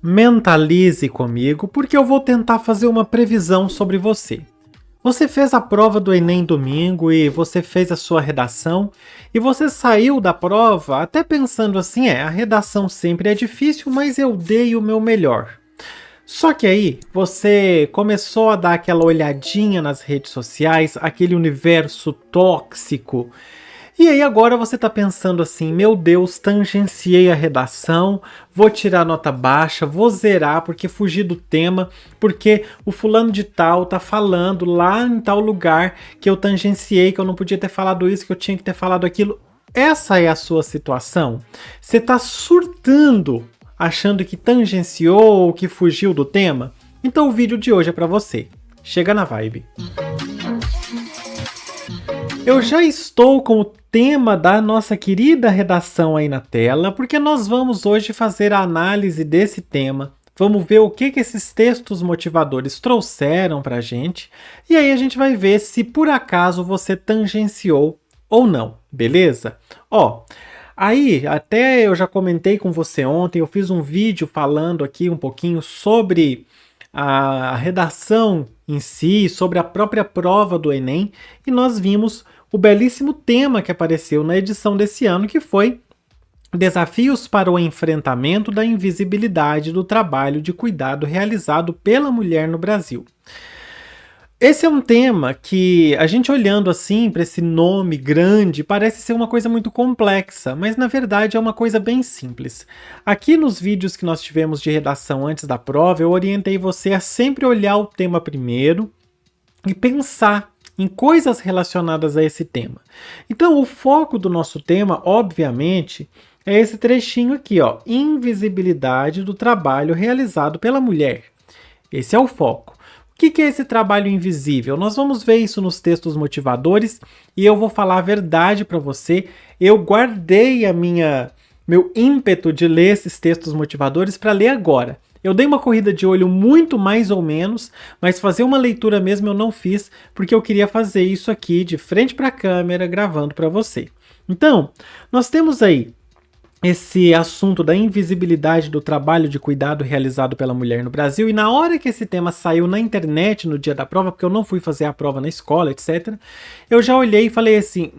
Mentalize comigo, porque eu vou tentar fazer uma previsão sobre você. Você fez a prova do Enem domingo e você fez a sua redação, e você saiu da prova até pensando assim: a redação sempre é difícil, mas eu dei o meu melhor. Só que aí você começou a dar aquela olhadinha nas redes sociais, aquele universo tóxico. E aí agora você tá pensando assim: meu Deus, tangenciei a redação, vou tirar nota baixa, vou zerar porque fugi do tema, porque o fulano de tal tá falando lá em tal lugar que eu tangenciei, que eu não podia ter falado isso, que eu tinha que ter falado aquilo. Essa é a sua situação? Você tá surtando, achando que tangenciou ou que fugiu do tema? Então o vídeo de hoje é pra você. Chega na vibe. Eu já estou com o tema da nossa querida redação aí na tela, porque nós vamos hoje fazer a análise desse tema. Vamos ver o que esses textos motivadores trouxeram pra gente, e aí a gente vai ver se por acaso você tangenciou ou não, beleza? Aí até eu já comentei com você ontem, eu fiz um vídeo falando aqui um pouquinho sobre a redação em si, sobre a própria prova do Enem, e nós vimos o belíssimo tema que apareceu na edição desse ano, que foi Desafios para o enfrentamento da invisibilidade do trabalho de cuidado realizado pela mulher no Brasil. Esse é um tema que, a gente olhando assim para esse nome grande, parece ser uma coisa muito complexa, mas na verdade é uma coisa bem simples. Aqui nos vídeos que nós tivemos de redação antes da prova, eu orientei você a sempre olhar o tema primeiro e pensar em coisas relacionadas a esse tema. Então, o foco do nosso tema, obviamente, é esse trechinho aqui, invisibilidade do trabalho realizado pela mulher. Esse é o foco. O que é esse trabalho invisível? Nós vamos ver isso nos textos motivadores e eu vou falar a verdade para você. Eu guardei meu ímpeto de ler esses textos motivadores para ler agora. Eu dei uma corrida de olho muito mais ou menos, mas fazer uma leitura mesmo eu não fiz, porque eu queria fazer isso aqui de frente para a câmera, gravando para você. Então, nós temos aí esse assunto da invisibilidade do trabalho de cuidado realizado pela mulher no Brasil, e na hora que esse tema saiu na internet no dia da prova, porque eu não fui fazer a prova na escola, etc., eu já olhei e falei assim,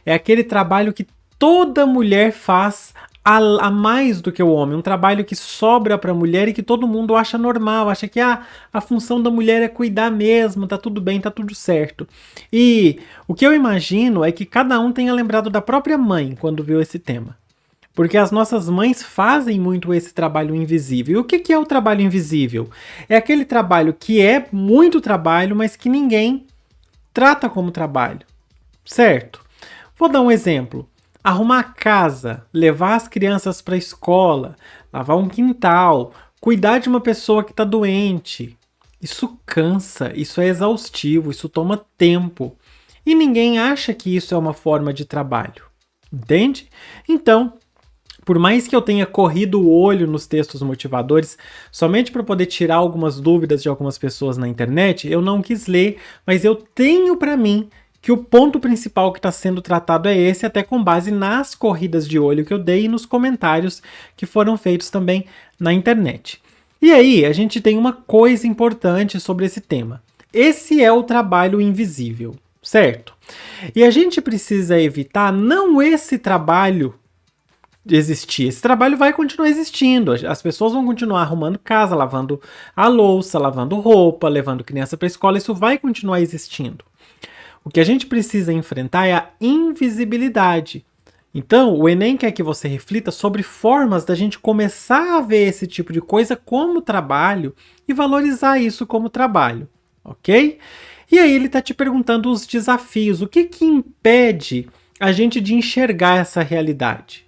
é aquele trabalho que toda mulher faz a mais do que o homem, um trabalho que sobra para a mulher e que todo mundo acha normal, acha que a função da mulher é cuidar mesmo, tá tudo bem, tá tudo certo. E o que eu imagino é que cada um tenha lembrado da própria mãe quando viu esse tema. Porque as nossas mães fazem muito esse trabalho invisível. E o que é o trabalho invisível? É aquele trabalho que é muito trabalho, mas que ninguém trata como trabalho, certo? Vou dar um exemplo. Arrumar a casa, levar as crianças para a escola, lavar um quintal, cuidar de uma pessoa que está doente. Isso cansa, isso é exaustivo, isso toma tempo. E ninguém acha que isso é uma forma de trabalho. Entende? Então, por mais que eu tenha corrido o olho nos textos motivadores, somente para poder tirar algumas dúvidas de algumas pessoas na internet, eu não quis ler, mas eu tenho para mim que o ponto principal que está sendo tratado é esse, até com base nas corridas de olho que eu dei e nos comentários que foram feitos também na internet. E aí, a gente tem uma coisa importante sobre esse tema. Esse é o trabalho invisível, certo? E a gente precisa evitar não esse trabalho de existir. Esse trabalho vai continuar existindo. As pessoas vão continuar arrumando casa, lavando a louça, lavando roupa, levando criança para a escola. Isso vai continuar existindo. O que a gente precisa enfrentar é a invisibilidade. Então, o Enem quer que você reflita sobre formas da gente começar a ver esse tipo de coisa como trabalho e valorizar isso como trabalho, ok? E aí ele está te perguntando os desafios, o que impede a gente de enxergar essa realidade?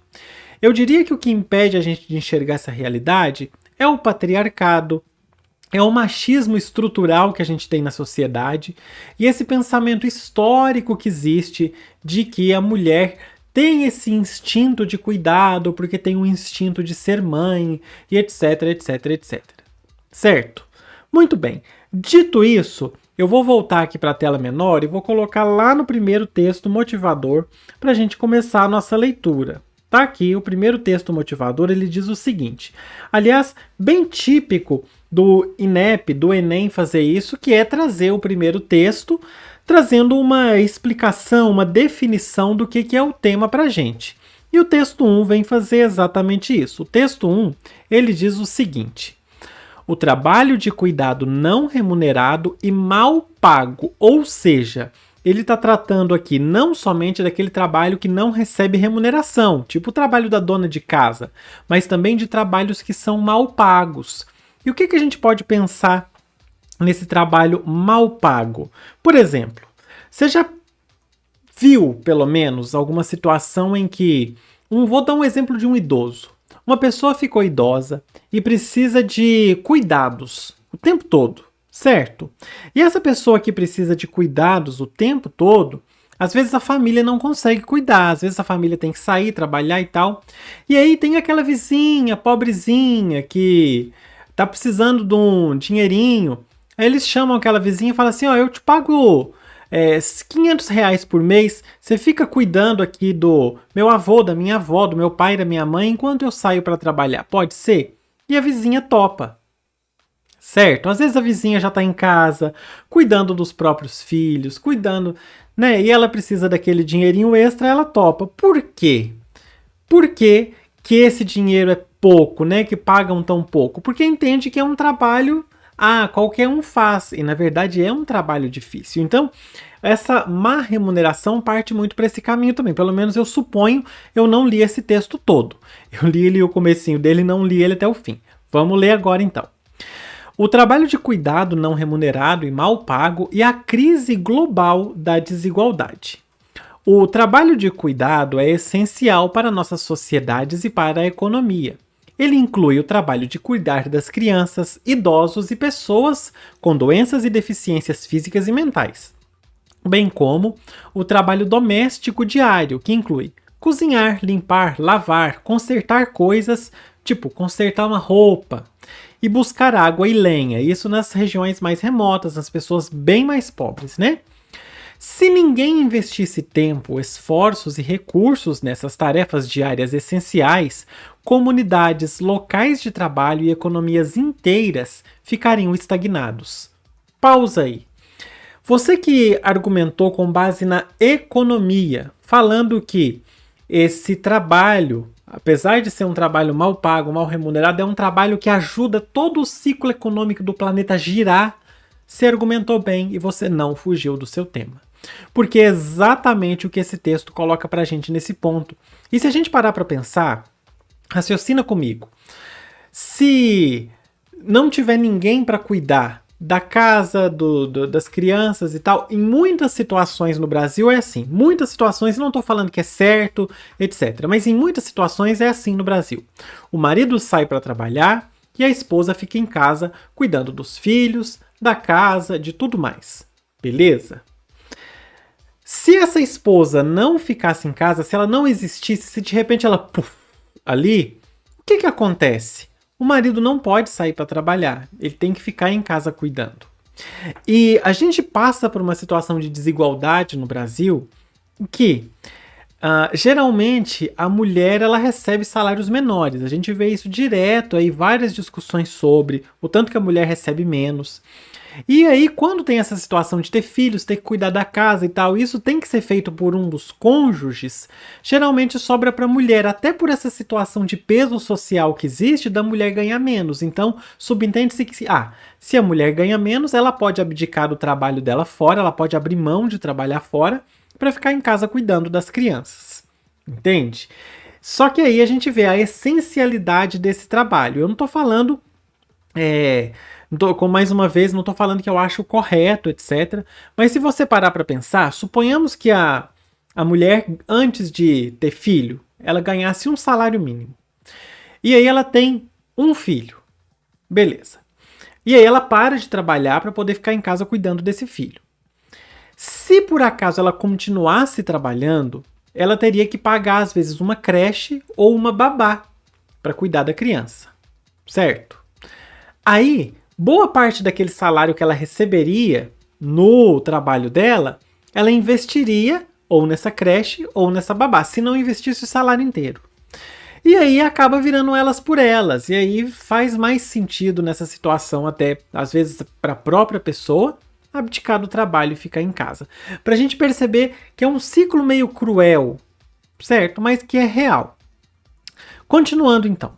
Eu diria que o que impede a gente de enxergar essa realidade é o patriarcado, é o machismo estrutural que a gente tem na sociedade e esse pensamento histórico que existe de que a mulher tem esse instinto de cuidado porque tem um instinto de ser mãe e etc, etc, etc. Certo? Muito bem. Dito isso, eu vou voltar aqui para a tela menor e vou colocar lá no primeiro texto motivador para a gente começar a nossa leitura. Tá aqui o primeiro texto motivador, ele diz o seguinte. Aliás, bem típico do INEP, do Enem fazer isso, que é trazer o primeiro texto, trazendo uma explicação, uma definição do que é o tema pra gente. E o texto 1 vem fazer exatamente isso. O texto 1, ele diz o seguinte: o trabalho de cuidado não remunerado e mal pago, ou seja, ele está tratando aqui não somente daquele trabalho que não recebe remuneração, tipo o trabalho da dona de casa, mas também de trabalhos que são mal pagos. E o que a gente pode pensar nesse trabalho mal pago? Por exemplo, você já viu, pelo menos, alguma situação em que... vou dar um exemplo de um idoso. Uma pessoa ficou idosa e precisa de cuidados o tempo todo, certo? E essa pessoa que precisa de cuidados o tempo todo, às vezes a família não consegue cuidar, às vezes a família tem que sair, trabalhar e tal. E aí tem aquela vizinha, pobrezinha, que tá precisando de um dinheirinho. Aí eles chamam aquela vizinha e falam assim, ó, eu te pago... R$ 500 por mês, você fica cuidando aqui do meu avô, da minha avó, do meu pai, da minha mãe, enquanto eu saio para trabalhar. Pode ser? E a vizinha topa. Certo? Às vezes a vizinha já está em casa, cuidando dos próprios filhos, cuidando, né? E ela precisa daquele dinheirinho extra, ela topa. Por quê? Por que esse dinheiro é pouco, né? Que pagam tão pouco? Porque entende que é um trabalho... qualquer um faz, e na verdade é um trabalho difícil. Então, essa má remuneração parte muito para esse caminho também. Pelo menos eu suponho, eu não li esse texto todo. Eu li ele o comecinho dele, não li ele até o fim. Vamos ler agora então. O trabalho de cuidado não remunerado e mal pago e a crise global da desigualdade. O trabalho de cuidado é essencial para nossas sociedades e para a economia. Ele inclui o trabalho de cuidar das crianças, idosos e pessoas com doenças e deficiências físicas e mentais, bem como o trabalho doméstico diário, que inclui cozinhar, limpar, lavar, consertar coisas, tipo consertar uma roupa, e buscar água e lenha, isso nas regiões mais remotas, nas pessoas bem mais pobres, né? Se ninguém investisse tempo, esforços e recursos nessas tarefas diárias essenciais, comunidades, locais de trabalho e economias inteiras ficariam estagnados. Pausa aí. Você que argumentou com base na economia, falando que esse trabalho, apesar de ser um trabalho mal pago, mal remunerado, é um trabalho que ajuda todo o ciclo econômico do planeta a girar, você argumentou bem e você não fugiu do seu tema. Porque é exatamente o que esse texto coloca pra gente nesse ponto. E se a gente parar pra pensar, raciocina comigo. Se não tiver ninguém para cuidar da casa, das crianças e tal, em muitas situações no Brasil é assim. Muitas situações, não estou falando que é certo, etc. Mas em muitas situações é assim no Brasil. O marido sai para trabalhar e a esposa fica em casa cuidando dos filhos, da casa, de tudo mais. Beleza? Se essa esposa não ficasse em casa, se ela não existisse, se de repente ela ali, o que acontece? O marido não pode sair para trabalhar, ele tem que ficar em casa cuidando. E a gente passa por uma situação de desigualdade no Brasil que geralmente a mulher ela recebe salários menores. A gente vê isso direto, aí várias discussões sobre o tanto que a mulher recebe menos. E aí, quando tem essa situação de ter filhos, ter que cuidar da casa e tal, isso tem que ser feito por um dos cônjuges, geralmente sobra para a mulher, até por essa situação de peso social que existe, da mulher ganhar menos. Então, subentende-se que se a mulher ganha menos, ela pode abdicar do trabalho dela fora, ela pode abrir mão de trabalhar fora para ficar em casa cuidando das crianças. Entende? Só que aí a gente vê a essencialidade desse trabalho. Eu não estou falando... como mais uma vez, não estou falando que eu acho correto, etc. Mas se você parar para pensar, suponhamos que a mulher, antes de ter filho, ela ganhasse um salário mínimo. E aí ela tem um filho. Beleza. E aí ela para de trabalhar para poder ficar em casa cuidando desse filho. Se por acaso ela continuasse trabalhando, ela teria que pagar, às vezes, uma creche ou uma babá para cuidar da criança. Certo? Aí... boa parte daquele salário que ela receberia no trabalho dela, ela investiria ou nessa creche ou nessa babá, se não investisse o salário inteiro. E aí acaba virando elas por elas. E aí faz mais sentido nessa situação, até às vezes para a própria pessoa, abdicar do trabalho e ficar em casa. Para a gente perceber que é um ciclo meio cruel, certo? Mas que é real. Continuando então.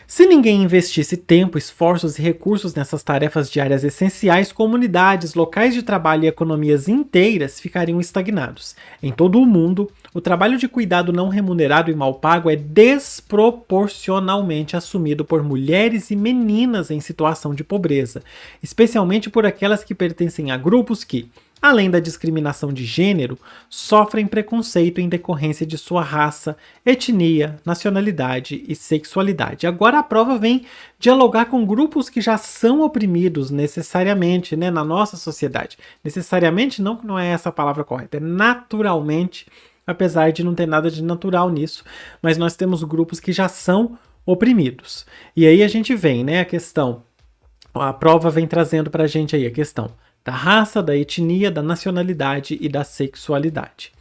Se ninguém investisse tempo, esforços e recursos nessas tarefas diárias essenciais, comunidades, locais de trabalho e economias inteiras ficariam estagnados. Em todo o mundo, o trabalho de cuidado não remunerado e mal pago é desproporcionalmente assumido por mulheres e meninas em situação de pobreza, especialmente por aquelas que pertencem a grupos que, além da discriminação de gênero, sofrem preconceito em decorrência de sua raça, etnia, nacionalidade e sexualidade. Agora a prova vem dialogar com grupos que já são oprimidos necessariamente, né, na nossa sociedade. Necessariamente não é essa a palavra correta, é naturalmente, apesar de não ter nada de natural nisso, mas nós temos grupos que já são oprimidos. E aí a gente vem, né, a prova vem trazendo pra gente aí a questão da raça, da etnia, da nacionalidade e da sexualidade.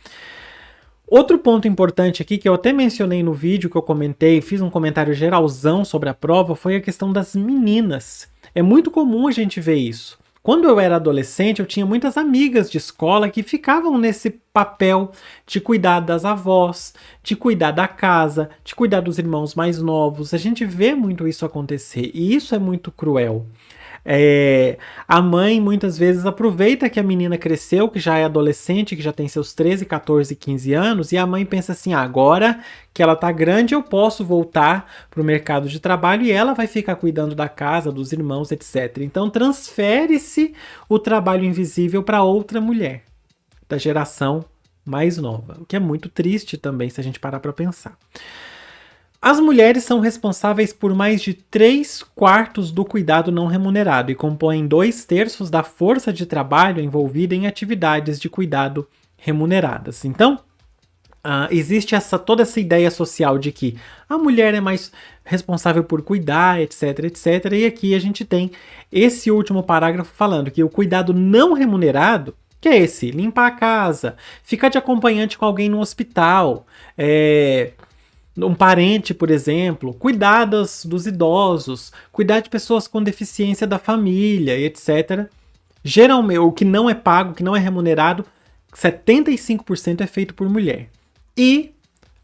Outro ponto importante aqui, que eu até mencionei no vídeo que eu comentei, fiz um comentário geralzão sobre a prova, foi a questão das meninas. É muito comum a gente ver isso. Quando eu era adolescente, eu tinha muitas amigas de escola que ficavam nesse papel de cuidar das avós, de cuidar da casa, de cuidar dos irmãos mais novos. A gente vê muito isso acontecer e isso é muito cruel. A mãe muitas vezes aproveita que a menina cresceu, que já é adolescente, que já tem seus 13, 14, 15 anos, e a mãe pensa assim, agora que ela tá grande eu posso voltar pro mercado de trabalho e ela vai ficar cuidando da casa, dos irmãos, etc. Então transfere-se o trabalho invisível para outra mulher, da geração mais nova, o que é muito triste também se a gente parar para pensar. As mulheres são responsáveis por mais de 3/4 do cuidado não remunerado e compõem 2/3 da força de trabalho envolvida em atividades de cuidado remuneradas. Então, existe toda essa ideia social de que a mulher é mais responsável por cuidar, etc, etc. E aqui a gente tem esse último parágrafo falando que o cuidado não remunerado, que é esse, limpar a casa, ficar de acompanhante com alguém no hospital, um parente, por exemplo, cuidar dos idosos, cuidar de pessoas com deficiência da família, etc. Geralmente, o que não é pago, que não é remunerado, 75% é feito por mulher. E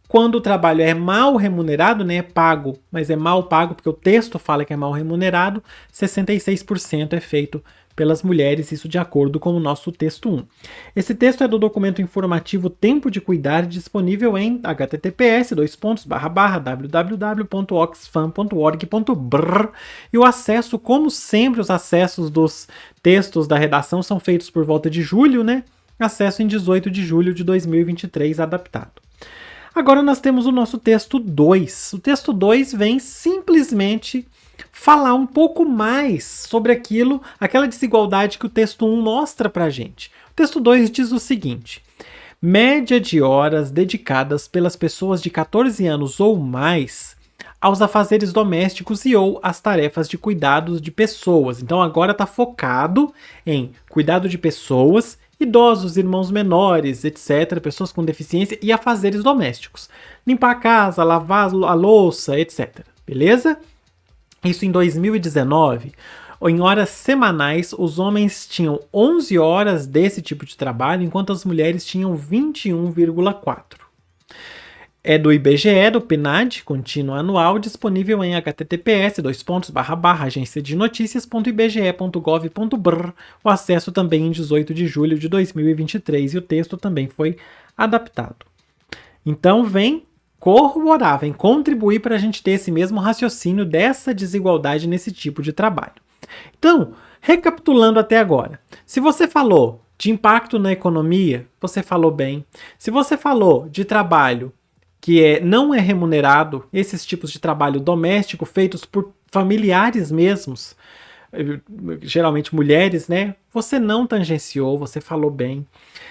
quando o trabalho é mal remunerado, né, é pago, mas é mal pago porque o texto fala que é mal remunerado, 66% é feito pelas mulheres, isso de acordo com o nosso texto 1. Esse texto é do documento informativo Tempo de Cuidar, disponível em https://www.oxfam.org.br, e o acesso, como sempre, os acessos dos textos da redação são feitos por volta de julho, né? Acesso em 18 de julho de 2023, adaptado. Agora nós temos o nosso texto 2. O texto 2 vem simplesmente falar um pouco mais sobre aquela desigualdade que o texto 1 mostra pra gente. O texto 2 diz o seguinte: média de horas dedicadas pelas pessoas de 14 anos ou mais aos afazeres domésticos e ou às tarefas de cuidados de pessoas. Então agora está focado em cuidado de pessoas, idosos, irmãos menores, etc., pessoas com deficiência e afazeres domésticos. Limpar a casa, lavar a louça, etc. Beleza? Isso em 2019, em horas semanais, os homens tinham 11 horas desse tipo de trabalho, enquanto as mulheres tinham 21,4. É do IBGE, do PNAD, contínuo anual, disponível em https://agenciadenoticias.ibge.gov.br. O acesso também em 18 de julho de 2023 e o texto também foi adaptado. Então vem corroborar, vem contribuir para a gente ter esse mesmo raciocínio dessa desigualdade nesse tipo de trabalho. Então, recapitulando até agora, se você falou de impacto na economia, você falou bem. Se você falou de trabalho que não é remunerado, esses tipos de trabalho doméstico feitos por familiares mesmos, geralmente mulheres, né? Você não tangenciou, você falou bem.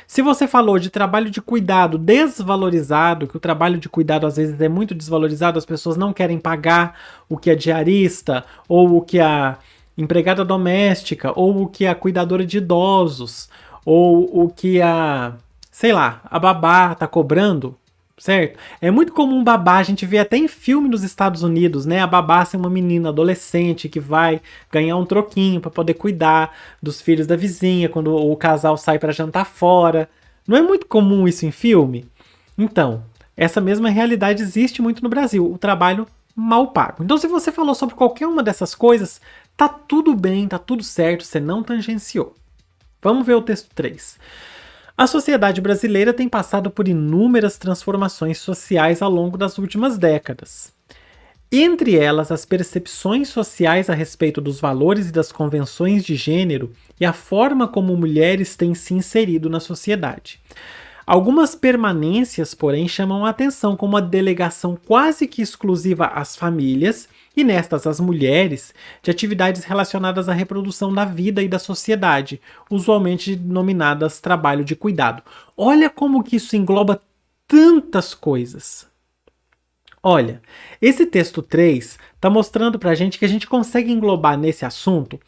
Se você falou de trabalho de cuidado desvalorizado, que o trabalho de cuidado às vezes é muito desvalorizado, as pessoas não querem pagar o que a diarista, ou o que a empregada doméstica, ou o que a cuidadora de idosos, ou o que a babá tá cobrando, certo? É muito comum babá, a gente vê até em filme nos Estados Unidos, né? A babá ser uma menina adolescente que vai ganhar um troquinho para poder cuidar dos filhos da vizinha quando o casal sai para jantar fora. Não é muito comum isso em filme? Então, essa mesma realidade existe muito no Brasil, o trabalho mal pago. Então, se você falou sobre qualquer uma dessas coisas, tá tudo bem, tá tudo certo, você não tangenciou. Vamos ver o texto 3. A sociedade brasileira tem passado por inúmeras transformações sociais ao longo das últimas décadas. Entre elas, as percepções sociais a respeito dos valores e das convenções de gênero e a forma como mulheres têm se inserido na sociedade. Algumas permanências, porém, chamam a atenção, como a delegação quase que exclusiva às famílias, e nestas as mulheres, de atividades relacionadas à reprodução da vida e da sociedade, usualmente denominadas trabalho de cuidado. Olha como que isso engloba tantas coisas. Olha, esse texto 3 está mostrando para a gente que a gente consegue englobar nesse assunto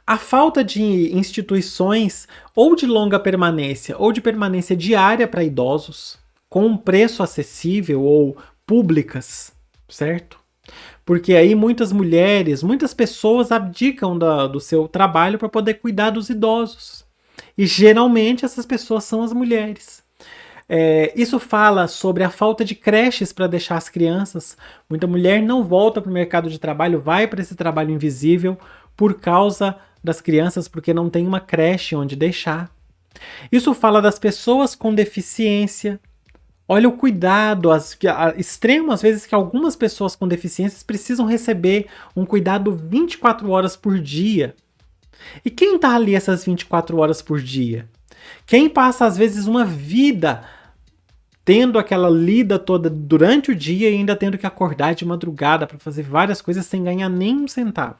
a falta de instituições ou de longa permanência ou de permanência diária para idosos, com um preço acessível ou públicas, certo? Porque aí muitas mulheres, muitas pessoas abdicam do seu trabalho para poder cuidar dos idosos. E geralmente essas pessoas são as mulheres. Isso fala sobre a falta de creches para deixar as crianças. Muita mulher não volta para o mercado de trabalho, vai para esse trabalho invisível por causa das crianças, porque não tem uma creche onde deixar. Isso fala das pessoas com deficiência. Olha o cuidado extremo, às vezes, que algumas pessoas com deficiências precisam receber um cuidado 24 horas por dia. E quem está ali essas 24 horas por dia? Quem passa, às vezes, uma vida tendo aquela lida toda durante o dia e ainda tendo que acordar de madrugada para fazer várias coisas sem ganhar nem um centavo.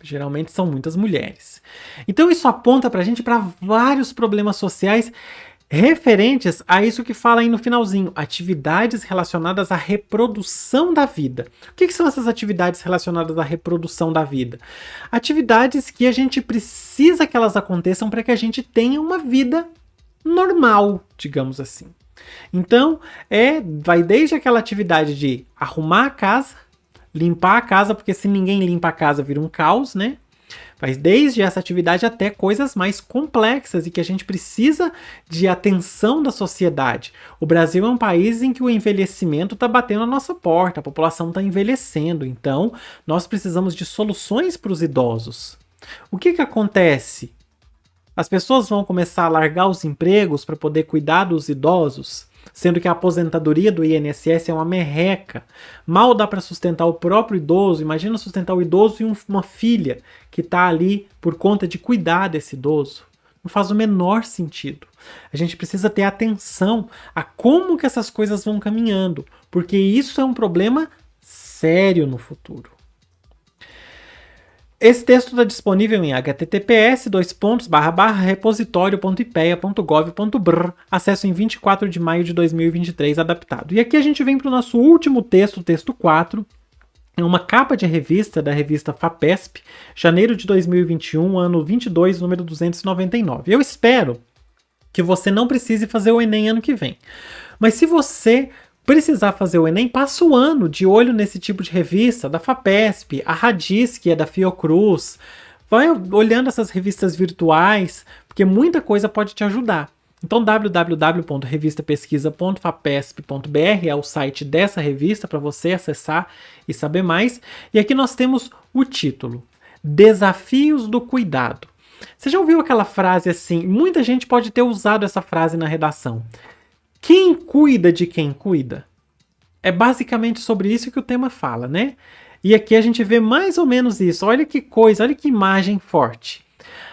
Geralmente são muitas mulheres. Então isso aponta para a gente para vários problemas sociais referentes a isso que fala aí no finalzinho, atividades relacionadas à reprodução da vida. O que são essas atividades relacionadas à reprodução da vida? Atividades que a gente precisa que elas aconteçam para que a gente tenha uma vida normal, digamos assim. Então, vai desde aquela atividade de arrumar a casa, limpar a casa, porque se ninguém limpa a casa vira um caos, né? Vai desde essa atividade até coisas mais complexas e que a gente precisa de atenção da sociedade. O Brasil é um país em que o envelhecimento está batendo a nossa porta, a população está envelhecendo, então nós precisamos de soluções para os idosos. O que acontece? As pessoas vão começar a largar os empregos para poder cuidar dos idosos, sendo que a aposentadoria do INSS é uma merreca. Mal dá para sustentar o próprio idoso. Imagina sustentar o idoso e uma filha que está ali por conta de cuidar desse idoso. Não faz o menor sentido. A gente precisa ter atenção a como que essas coisas vão caminhando, porque isso é um problema sério no futuro. Esse texto está disponível em https://repositório.ipea.gov.br, acesso em 24 de maio de 2023, adaptado. E aqui a gente vem para o nosso último texto, o texto 4, é uma capa de revista da revista FAPESP, janeiro de 2021, ano 22, número 299. Eu espero que você não precise fazer o Enem ano que vem. Mas se você precisar fazer o Enem, passa o ano de olho nesse tipo de revista, da FAPESP, a Radiz, que é da Fiocruz. Vai olhando essas revistas virtuais, porque muita coisa pode te ajudar. Então, www.revistapesquisa.fapesp.br é o site dessa revista para você acessar e saber mais. E aqui nós temos o título: Desafios do Cuidado. Você já ouviu aquela frase assim? Muita gente pode ter usado essa frase na redação. Quem cuida de quem cuida? É basicamente sobre isso que o tema fala, né? E aqui a gente vê mais ou menos isso. Olha que coisa, olha que imagem forte.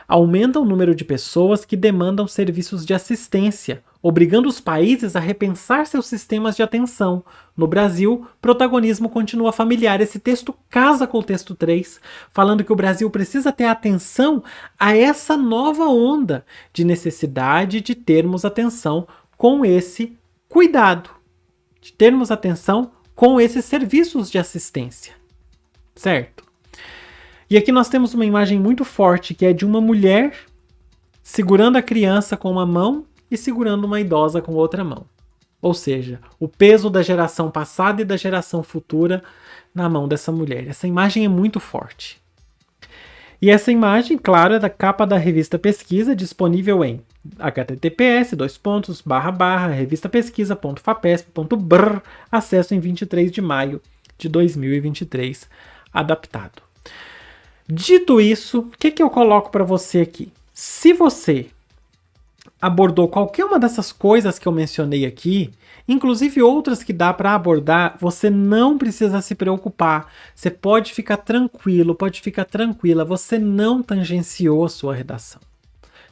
Aumenta o número de pessoas que demandam serviços de assistência, obrigando os países a repensar seus sistemas de atenção. No Brasil, protagonismo continua familiar. Esse texto casa com o texto 3, falando que o Brasil precisa ter atenção a essa nova onda de necessidade de termos atenção com esse cuidado, de termos atenção com esses serviços de assistência, certo? E aqui nós temos uma imagem muito forte, que é de uma mulher segurando a criança com uma mão e segurando uma idosa com outra mão. Ou seja, o peso da geração passada e da geração futura na mão dessa mulher. Essa imagem é muito forte. E essa imagem, claro, é da capa da revista Pesquisa, disponível em https://revistapesquisa.fapesp.br, acesso em 23 de maio de 2023, adaptado. Dito isso, o que eu coloco para você aqui? Se você abordou qualquer uma dessas coisas que eu mencionei aqui, inclusive outras que dá para abordar, você não precisa se preocupar. Você pode ficar tranquilo, pode ficar tranquila, você não tangenciou a sua redação.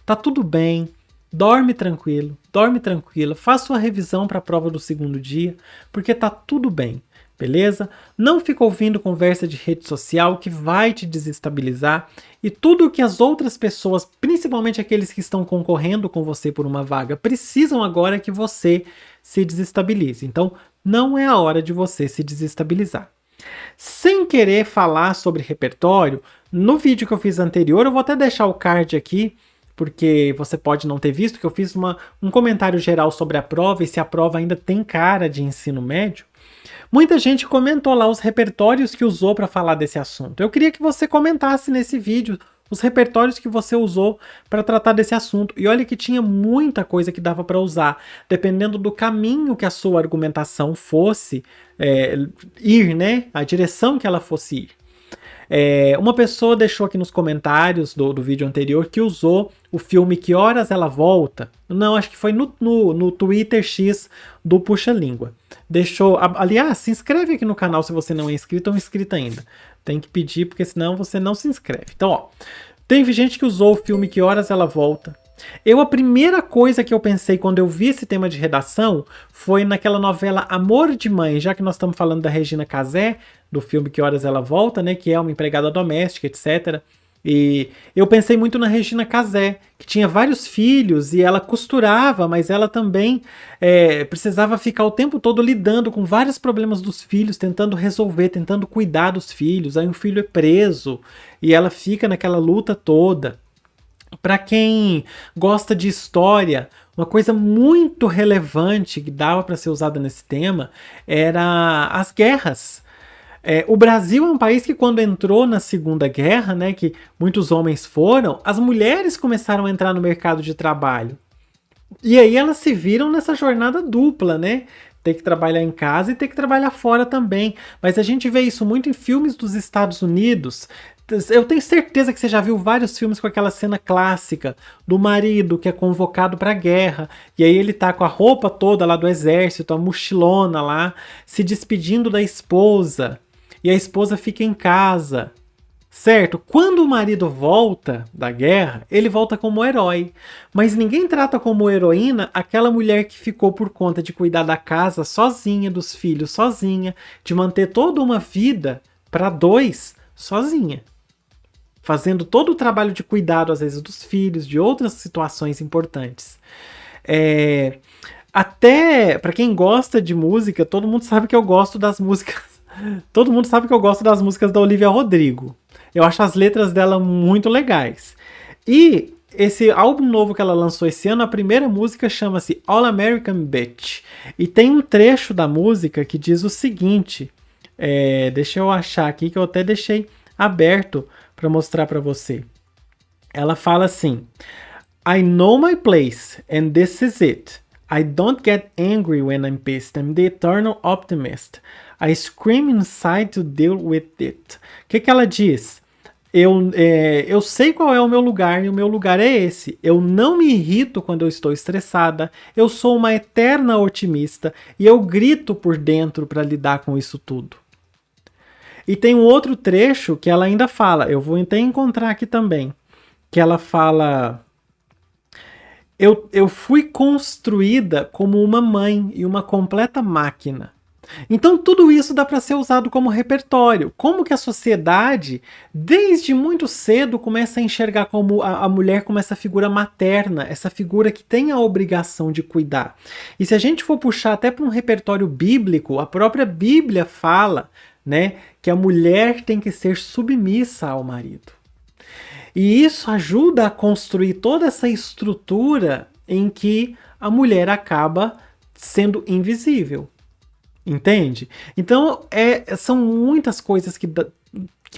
Tá tudo bem, dorme tranquilo, dorme tranquila, faça sua revisão para a prova do segundo dia, porque tá tudo bem. Beleza? Não fica ouvindo conversa de rede social que vai te desestabilizar e tudo que as outras pessoas, principalmente aqueles que estão concorrendo com você por uma vaga, precisam agora é que você se desestabilize. Então, não é a hora de você se desestabilizar. Sem querer falar sobre repertório, no vídeo que eu fiz anterior, eu vou até deixar o card aqui, porque você pode não ter visto, que eu fiz um comentário geral sobre a prova e se a prova ainda tem cara de ensino médio. Muita gente comentou lá os repertórios que usou para falar desse assunto. Eu queria que você comentasse nesse vídeo os repertórios que você usou para tratar desse assunto. E olha que tinha muita coisa que dava para usar, dependendo do caminho que a sua argumentação fosse ir, né? A direção que ela fosse ir. Uma pessoa deixou aqui nos comentários do vídeo anterior que usou o filme Que Horas Ela Volta. Não, acho que foi no Twitter X do Puxa Língua. Deixou. Aliás, se inscreve aqui no canal se você não é inscrito ou inscrita ainda. Tem que pedir, porque senão você não se inscreve. Então, ó, teve gente que usou o filme Que Horas Ela Volta. A primeira coisa que eu pensei quando eu vi esse tema de redação foi naquela novela Amor de Mãe, já que nós estamos falando da Regina Casé, do filme Que Horas Ela Volta, né, que é uma empregada doméstica, etc. E eu pensei muito na Regina Casé, que tinha vários filhos e ela costurava, mas ela também precisava ficar o tempo todo lidando com vários problemas dos filhos, tentando resolver, tentando cuidar dos filhos. Aí um filho é preso e ela fica naquela luta toda. Para quem gosta de história, uma coisa muito relevante que dava para ser usada nesse tema era as guerras. O Brasil é um país que quando entrou na Segunda Guerra, né, que muitos homens foram, as mulheres começaram a entrar no mercado de trabalho. E aí elas se viram nessa jornada dupla, né? Ter que trabalhar em casa e ter que trabalhar fora também. Mas a gente vê isso muito em filmes dos Estados Unidos. Eu tenho certeza que você já viu vários filmes com aquela cena clássica do marido que é convocado para a guerra, e aí ele tá com a roupa toda lá do exército, a mochilona lá, se despedindo da esposa, e a esposa fica em casa. Certo? Quando o marido volta da guerra, ele volta como herói. Mas ninguém trata como heroína aquela mulher que ficou por conta de cuidar da casa sozinha, dos filhos sozinha, de manter toda uma vida para dois sozinha. Fazendo todo o trabalho de cuidado, às vezes, dos filhos, de outras situações importantes. Até para quem gosta de música, todo mundo sabe que eu gosto das músicas. Todo mundo sabe que eu gosto das músicas da Olivia Rodrigo. Eu acho as letras dela muito legais. E esse álbum novo que ela lançou esse ano, a primeira música chama-se All American Bitch. E tem um trecho da música que diz o seguinte. Deixa eu achar aqui que eu até deixei aberto para mostrar para você. Ela fala assim: I know my place and this is it. I don't get angry when I'm pissed. I'm the eternal optimist. I scream inside to deal with it. O que ela diz? Eu sei qual é o meu lugar e o meu lugar é esse. Eu não me irrito quando eu estou estressada. Eu sou uma eterna otimista e eu grito por dentro para lidar com isso tudo. E tem um outro trecho que ela ainda fala, eu vou até encontrar aqui também, que ela fala: eu fui construída como uma mãe e uma completa máquina. Então tudo isso dá para ser usado como repertório. Como que a sociedade, desde muito cedo, começa a enxergar como a mulher como essa figura materna, essa figura que tem a obrigação de cuidar. E se a gente for puxar até para um repertório bíblico, a própria Bíblia fala, né, que a mulher tem que ser submissa ao marido. E isso ajuda a construir toda essa estrutura em que a mulher acaba sendo invisível. Entende? Então, são muitas coisas que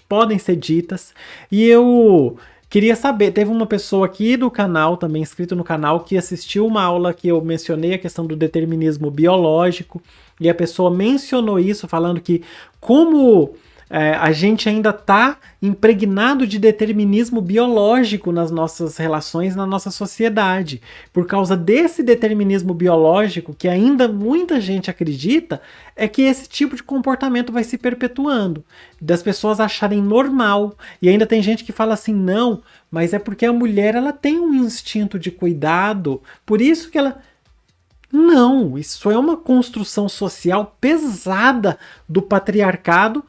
podem ser ditas, e eu queria saber, teve uma pessoa aqui do canal, também inscrito no canal, que assistiu uma aula que eu mencionei a questão do determinismo biológico, e a pessoa mencionou isso, falando que como a gente ainda está impregnado de determinismo biológico nas nossas relações, na nossa sociedade. Por causa desse determinismo biológico, que ainda muita gente acredita, é que esse tipo de comportamento vai se perpetuando. Das pessoas acharem normal. E ainda tem gente que fala assim, não, mas é porque a mulher ela tem um instinto de cuidado, por isso que ela... Não, isso é uma construção social pesada do patriarcado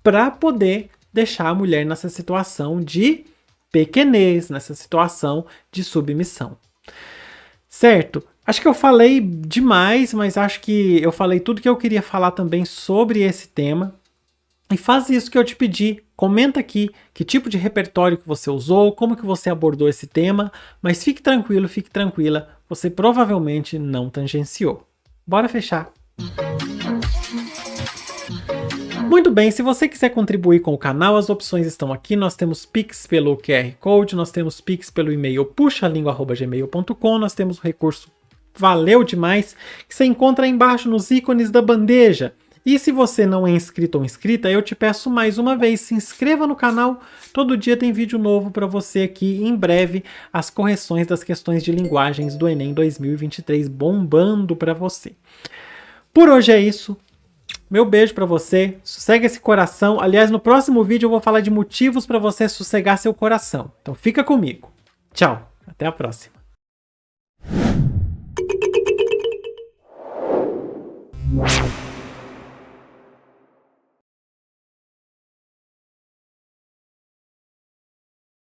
para poder deixar a mulher nessa situação de pequenez, nessa situação de submissão. Certo? Acho que eu falei demais, mas acho que eu falei tudo que eu queria falar também sobre esse tema. E faz isso que eu te pedi, comenta aqui que tipo de repertório que você usou, como que você abordou esse tema, mas fique tranquilo, fique tranquila, você provavelmente não tangenciou. Bora fechar! Muito bem, se você quiser contribuir com o canal, as opções estão aqui. Nós temos Pix pelo QR Code, nós temos Pix pelo e-mail puxalingua@gmail.com, nós temos o recurso Valeu Demais, que você encontra aí embaixo nos ícones da bandeja. E se você não é inscrito ou inscrita, eu te peço mais uma vez, se inscreva no canal, todo dia tem vídeo novo para você aqui, em breve, as correções das questões de linguagens do Enem 2023 bombando para você. Por hoje é isso. Meu beijo pra você, sossega esse coração. Aliás, no próximo vídeo eu vou falar de motivos para você sossegar seu coração. Então fica comigo. Tchau, até a próxima.